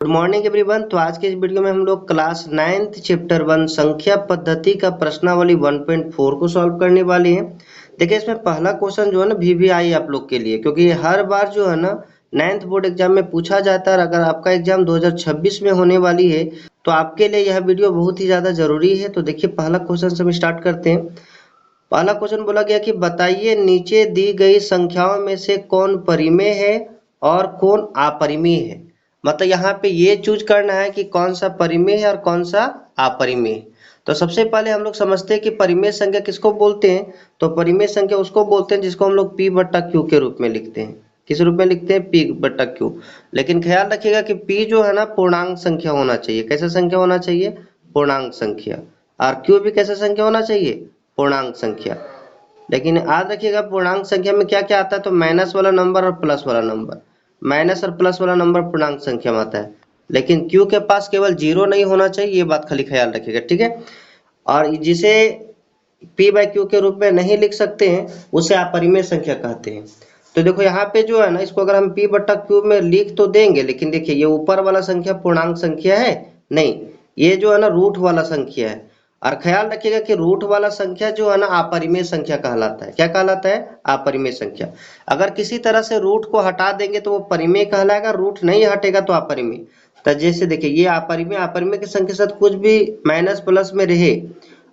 Good morning everyone. तो आज के इस वीडियो में हम लोग क्लास 9th चैप्टर 1 संख्या पद्धति का प्रश्नावली 1.4 को सॉल्व करने वाले हैं। देखिए इसमें पहला क्वेश्चन जो है ना वीवीआई आप लोग के लिए, क्योंकि ये हर बार जो है ना 9th बोर्ड एग्जाम में पूछा जाता है। और अगर आपका एग्जाम 2026 में होने वाली है तो आपके लिए यह वीडियो बहुत ही ज्यादा जरूरी है। तो देखिए पहला क्वेश्चन से हम स्टार्ट करते हैं। पहला क्वेश्चन बोला गया कि बताइए नीचे दी गई संख्याओं में से कौन परिमेय है और कौन अपरिमेय है। मतलब यहाँ पे ये चूज करना है कि कौन सा परिमेय है और कौन सा अपरिमेय है। तो सबसे पहले हम लोग समझते हैं कि परिमेय संख्या किसको बोलते हैं। तो परिमेय संख्या उसको बोलते हैं जिसको हम लोग पी बट्टा क्यू के रूप में लिखते हैं। किस रूप में लिखते हैं? पी बट्टा क्यू। लेकिन ख्याल रखिएगा कि पी जो है ना पूर्णांक संख्या होना चाहिए। कैसा संख्या होना चाहिए? पूर्णांक संख्या। और क्यू भी कैसा संख्या होना चाहिए? पूर्णांक संख्या। लेकिन याद रखिएगा पूर्णांक संख्या में क्या क्या आता है। तो माइनस वाला नंबर और प्लस वाला नंबर। माइनस और प्लस वाला नंबर पूर्णांक संख्या में आता है। लेकिन क्यू के पास केवल जीरो नहीं होना चाहिए, ये बात खाली ख्याल रखिएगा, ठीक है। और जिसे पी बाई क्यू के रूप में नहीं लिख सकते हैं उसे अपरिमेय संख्या कहते हैं। तो देखो यहाँ पे जो है ना, इसको अगर हम पी बट्टा क्यू में लिख तो देंगे, लेकिन देखिए ये ऊपर वाला संख्या पूर्णांक संख्या है नहीं, ये जो है ना रूट वाला संख्या है। और ख्याल रखिएगा कि रूट वाला संख्या जो है ना अपरिमेय संख्या कहलाता है। क्या कहलाता है? अपरिमेय संख्या। अगर किसी तरह से रूट को हटा देंगे तो वो परिमेय कहलाएगा, रूट नहीं हटेगा तो अपरिमेय। तो जैसे देखिए ये अपरिमेय, अपरिमेय की संख्या के साथ कुछ भी माइनस प्लस में रहे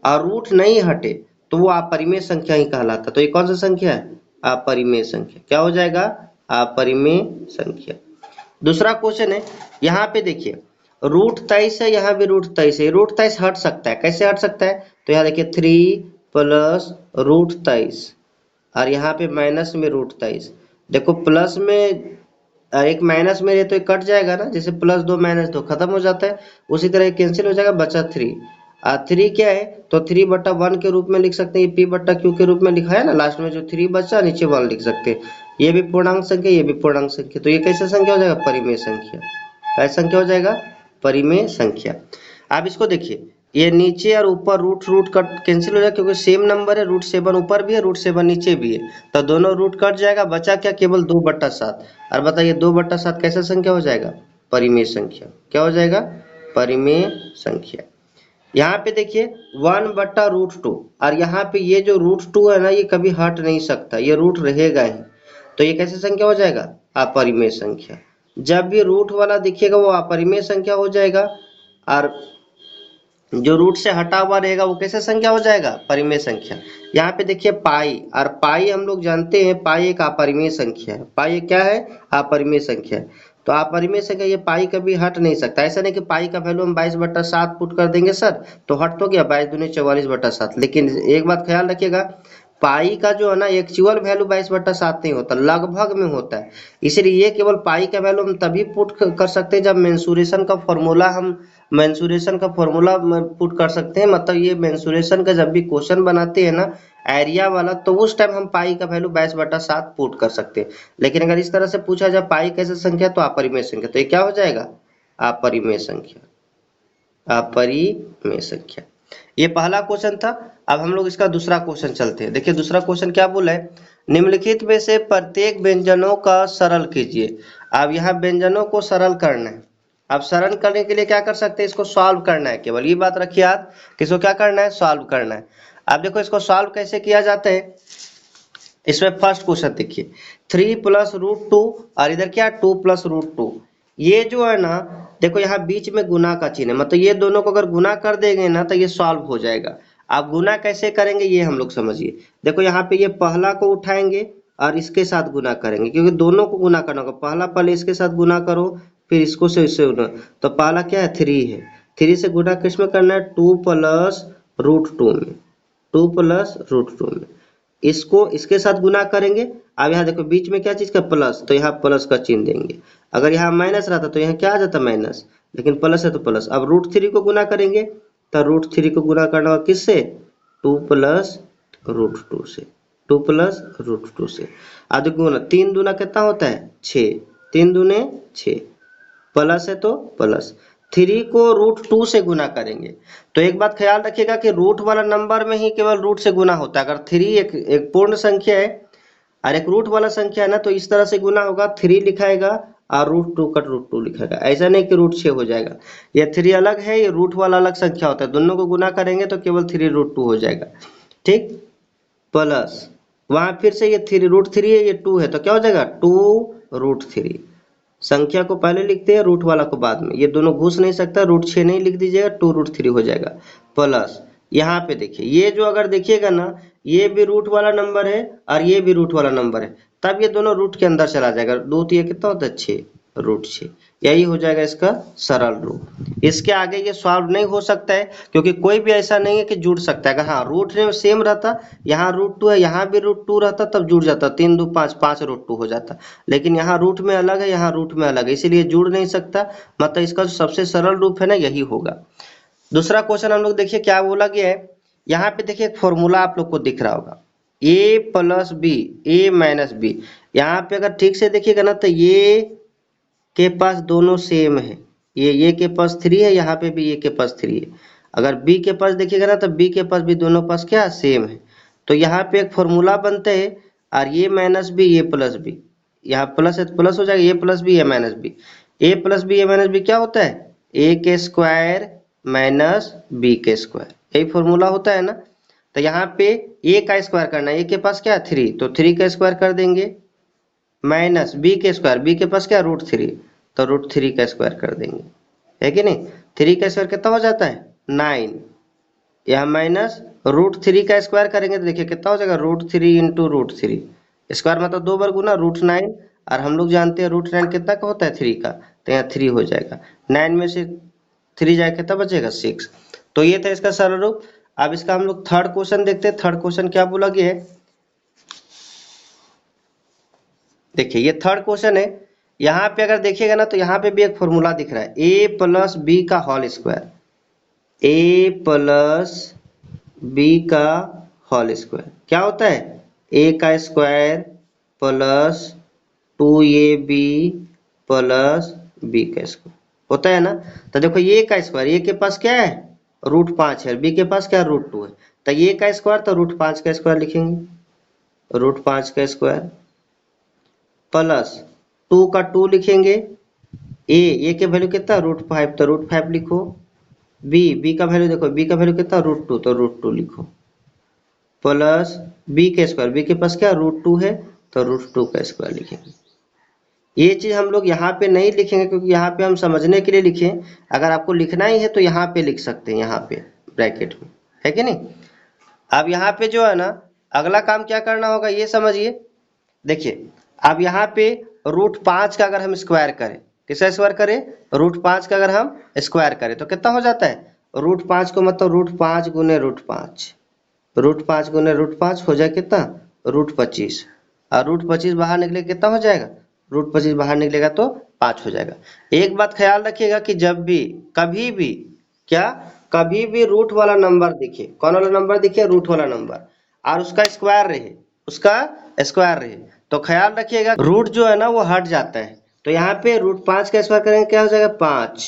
और रूट नहीं हटे तो वो अपरिमेय संख्या ही कहलाता है। तो ये कौन सा संख्या है? अपरिमेय संख्या। क्या हो जाएगा? अपरिमेय संख्या। दूसरा क्वेश्चन है, यहाँ पे देखिए रूट 23 है, यहाँ भी रूट 23 है। रूट 23 हट सकता है, कैसे हट सकता है? तो यहाँ देखिए 3 प्लस रूट 23 और यहाँ पे माइनस में रूट 23। देखो प्लस में एक माइनस में रहे तो ये कट जाएगा ना, जैसे प्लस 2 माइनस 2 खत्म हो जाता है, उसी तरह कैंसिल हो जाएगा, बचा 3। और 3 क्या है? तो 3/1 के रूप में लिख सकते हैं। पी बट्टा क्यू के रूप में लिखा है ना, लास्ट में जो 3 बचा नीचे 1 लिख सकते हैं। ये भी पूर्णांक संख्या, ये भी पूर्णांक संख्या। तो ये कैसे संख्या हो जाएगा? परिमेय संख्या। कैसा संख्या हो जाएगा? परिमेय संख्या। आप इसको देखिए, ये नीचे और ऊपर रूट रूट कट कैंसिल हो जाएगा, क्योंकि सेम नंबर है। रूट 7 ऊपर भी है, रूट 7 नीचे भी है, तो दोनों रूट कट जाएगा, बचा क्या? केवल 2/7। और बताइए 2/7 कैसा संख्या हो जाएगा? परिमेय संख्या। क्या हो जाएगा? परिमेय संख्या। यहाँ पे देखिए 1/√2 और यहाँ पे ये जो √2 है ना, ये कभी हट नहीं सकता, ये रूट रहेगा ही। तो ये कैसे संख्या हो जाएगा? अपरिमेय संख्या। जब भी रूट वाला दिखेगा वो अपरिमेय संख्या हो जाएगा, और जो रूट से हटा हुआ रहेगा वो कैसे संख्या हो जाएगा? परिमेय संख्या। यहाँ पे देखिए पाई, और पाई हम लोग जानते हैं पाई एक अपरिमेय संख्या है। पाई क्या है? अपरिमेय संख्या। तो अपरिमेय संख्या ये पाई कभी हट नहीं सकता। ऐसा नहीं कि पाई का वैल्यू हम 22/7 पुट कर देंगे सर तो हट तो गया, 22 दूनी 44/7। लेकिन एक बात ख्याल रखिएगा, पाई का जो है ना एक्चुअल वैल्यू 22/7 नहीं होता, लगभग में होता है। इसलिए ये केवल पाई का वैल्यू हम तभी पुट कर सकते हैं जब मेंसुरेशन का फॉर्मूला पुट कर सकते हैं। मतलब ये मेंसुरेशन का जब भी क्वेश्चन बनाते हैं ना एरिया वाला, तो उस टाइम हम पाई का वैल्यू 22/7 पुट कर सकते हैं। लेकिन अगर इस तरह से पूछा जाए पाई कैसे संख्या, तो अपरिमेय संख्या। तो ये क्या हो जाएगा? अपरिमेय संख्या। अपरिमेय संख्या। ये पहला क्वेश्चन था। अब हम लोग इसका दूसरा क्वेश्चन चलते हैं। देखिए दूसरा क्वेश्चन क्या बोला है, निम्नलिखित में से प्रत्येक व्यंजनों का सरल कीजिए। अब यहाँ व्यंजनों को सरल करना है। अब सरल करने के लिए क्या कर सकते हैं? इसको सॉल्व करना है। केवल ये बात रखिए याद, किसको क्या करना है? सॉल्व करना है। अब देखो इसको सॉल्व कैसे किया जाता है। इसमें फर्स्ट क्वेश्चन देखिए 3 + √2 और इधर क्या 2 + √2। ये जो है ना देखो यहाँ बीच में गुना का चिन्ह है, मतलब ये दोनों को अगर गुना कर देंगे ना तो ये सॉल्व हो जाएगा। आप गुना कैसे करेंगे ये हम लोग समझिए। देखो यहाँ पे ये पहला को उठाएंगे और इसके साथ गुना करेंगे, क्योंकि दोनों को गुना करना होगा। पहला पहले इसके साथ गुना करो, फिर इसको से इससे गुना। तो पहला क्या है? 3 है। 3 से गुना किस में करना है? 2 + √2 में। 2 + √2 में इसको इसके साथ गुना करेंगे। अब यहाँ देखो बीच में क्या चीज का? प्लस, तो यहाँ प्लस का चिन्ह देंगे। अगर यहाँ माइनस रहता तो यहाँ क्या आ जाता? माइनस। लेकिन प्लस है तो प्लस। अब √3 को गुना करेंगे तो √3 को गुना करना होगा किससे? 2 + √2 से। 2 + √2 से। अब देखो ना 3 दूना कितना होता है? 6। 3 दूने 6, प्लस है तो प्लस। 3 को √2 से गुना करेंगे। तो एक बात ख्याल रखिएगा कि रूट वाला नंबर में ही केवल रूट से गुना होता है। अगर 3 एक पूर्ण संख्या है और एक रूट वाला संख्या है ना, तो इस तरह से गुना होगा। 3 लिखाएगा और √2 का √2 लिखेगा। ऐसा नहीं कि √6 हो जाएगा। ये 3 अलग है, ये रूट वाला अलग संख्या होता है, दोनों को गुना करेंगे तो केवल 3√2 हो जाएगा। ठीक, प्लस वहां फिर से ये √3 है, ये 2 है, तो क्या हो जाएगा 2√3। संख्या को पहले लिखते हैं, रूट वाला को बाद में, ये दोनों घुस नहीं सकता, √6 नहीं लिख दीजिएगा, 2√3 हो जाएगा। प्लस यहाँ पे देखिए, ये जो अगर देखिएगा ना, ये भी रूट वाला नंबर है और ये भी रूट वाला नंबर है, तब ये दोनों रूट के अंदर चला जाएगा। 2 तो ये कितना होता है 6, √6। यही हो जाएगा इसका सरल रूप। इसके आगे ये सॉल्व नहीं हो सकता है, क्योंकि कोई भी ऐसा नहीं है कि जुड़ सकता है। अगर हाँ रूट में सेम रहता, यहाँ √2 है, यहाँ भी √2 रहता, तब जुड़ जाता, 3 2 5, 5√2 हो जाता। लेकिन यहाँ रूट में अलग है, यहाँ रूट में अलग है, इसीलिए जुड़ नहीं सकता। मतलब इसका जो सबसे सरल रूप है ना, यही होगा। दूसरा क्वेश्चन हम लोग देखिए क्या बोला गया है। यहाँ पे देखिए एक फॉर्मूला आप लोग को दिख रहा होगा, a + b, a - b। यहाँ पे अगर ठीक से देखिएगा ना, तो ये के पास दोनों सेम है, ये के पास 3 है, यहाँ पे भी ये के पास 3 है। अगर b के पास देखिएगा ना, तो b के पास भी दोनों पास क्या सेम है। तो यहाँ पे एक फॉर्मूला बनते है, और ये - b, ये + b, यहाँ प्लस है तो प्लस हो जाएगा, ये + b, ये - b। a + b, a - b क्या होता है, a² - b²। यही फॉर्मूला होता है ना। तो यहाँ पे a का स्क्वायर करना है, a के पास क्या है 3, तो 3 का स्क्वायर कर देंगे, माइनस b², b के पास क्या √3, तो √3 का स्क्वायर कर देंगे, है कि नहीं। 3 का स्क्वायर कितना हो जाता है 9, यहाँ माइनस √3 का स्क्वायर करेंगे तो देखिए कितना हो जाएगा √3 × √3। स्क्वायर मतलब 2 बार गुना √9, और हम लोग जानते हैं √9 कितना का होता है 3 का, तो यहाँ 3 हो जाएगा। 9 में से 3 जाए कितना बचेगा 6। तो ये था इसका सरल रूप। अब इसका हम लोग थर्ड क्वेश्चन देखते हैं। थर्ड क्वेश्चन क्या बोला गया है, देखिए ये थर्ड क्वेश्चन है। यहाँ पे अगर देखिएगा ना, तो यहाँ पे भी एक फॉर्मूला दिख रहा है, a + b का होल स्क्वायर, a + b का होल स्क्वायर क्या होता है, a का स्क्वायर + 2ab + b का स्क्वायर होता है ना। तो देखो ये का स्क्वायर, ये के पास क्या है √5 है, b के पास क्या √2 है, तो ये का स्क्वायर तो √5 का स्क्वायर लिखेंगे, √5 का स्क्वायर प्लस 2 का 2 लिखेंगे, ए के वैल्यू कितना √5, तो √5 लिखो। बी का वैल्यू देखो, बी का वैल्यू कितना √2, तो √2 लिखो, प्लस बी के स्क्वायर, बी के पास क्या √2 है, तो √2 का स्क्वायर लिखेंगे। ये चीज हम लोग यहाँ पे नहीं लिखेंगे, क्योंकि यहाँ पे हम समझने के लिए लिखे। अगर आपको लिखना ही है तो यहाँ पे लिख सकते हैं, यहाँ पे ब्रैकेट में, है कि नहीं। अब यहाँ पे जो है ना, अगला काम क्या करना होगा ये समझिए। देखिए अब यहाँ पे √5 का अगर हम स्क्वायर करें, किसका स्क्वायर करें, √5 का अगर हम स्क्वायर करें तो कितना हो जाता है, √5 को मतलब √5 गुने √5, √5 गुने √5 हो जाए कितना √25, और √25 बाहर निकले कितना हो जाएगा, √25 बाहर निकलेगा तो 5 हो जाएगा। एक बात ख्याल रखिएगा कि जब भी कभी भी क्या, कभी भी रूट वाला नंबर दिखे, कौन वाला नंबर दिखे, रूट वाला नंबर, और उसका स्क्वायर रहे, उसका स्क्वायर रहे, तो ख्याल रखिएगा रूट जो है ना वो हट जाता है। तो यहाँ पे √5 का स्क्वायर करेंगे क्या हो जाएगा 5,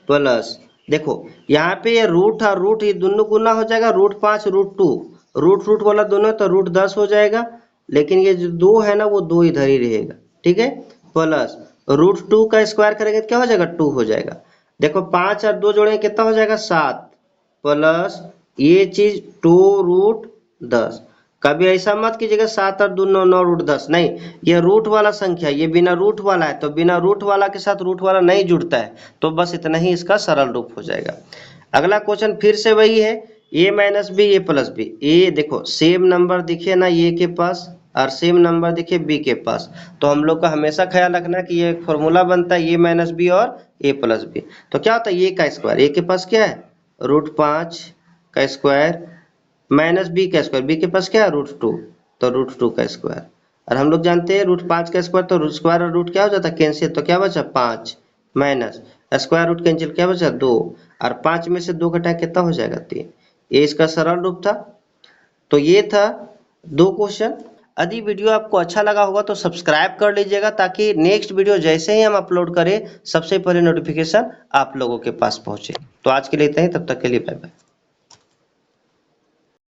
प्लस देखो यहाँ पे ये रूट और रूट ये दोनों गुना हो जाएगा, √5 √2, रूट वाला दोनों तो √10 हो जाएगा, लेकिन ये जो 2 है ना वो 2 इधर ही रहेगा, ठीक है। प्लस √2 का स्क्वायर करेंगे तो क्या हो जाएगा 2 हो जाएगा। देखो 5 और 2 जोड़ेंगे कितना हो जाएगा 7, प्लस ये चीज 2√10। कभी ऐसा मत कीजिएगा 7 और 2 9 9√10, नहीं, ये रूट वाला संख्या, ये बिना रूट वाला है, तो बिना रूट वाला के साथ रूट वाला नहीं जुड़ता है, तो बस इतना ही इसका सरल रूप हो जाएगा। अगला क्वेश्चन फिर से वही है, a - b a + b। ए देखो सेम नंबर दिखे ना a के पास, और सेम नंबर दिखे b के पास, तो हम लोग का हमेशा ख्याल रखना कि ये फॉर्मूला बनता है a - b और a + b। तो क्या होता है a का स्क्वायर, a के पास क्या है √5 का स्क्वायर माइनस b का स्क्वायर, b के पास क्या है √2, तो √2 का स्क्वायर। और हम लोग जानते हैं √5 का स्क्वायर, तो स्क्वायर और रूट क्या हो जाता है कैंसिल, तो क्या बचा 5, माइनस स्क्वायर रूट कैंसिल क्या बचा 2, और 5 में से 2 घटाए कितना हो जाएगा 3। ये इसका सरल रूप था। तो ये था 2 क्वेश्चन। यदि वीडियो आपको अच्छा लगा होगा तो सब्सक्राइब कर लीजिएगा, ताकि नेक्स्ट वीडियो जैसे ही हम अपलोड करें सबसे पहले नोटिफिकेशन आप लोगों के पास पहुंचे। तो आज के लिए इतना ही, तब तक के लिए बाय बाय।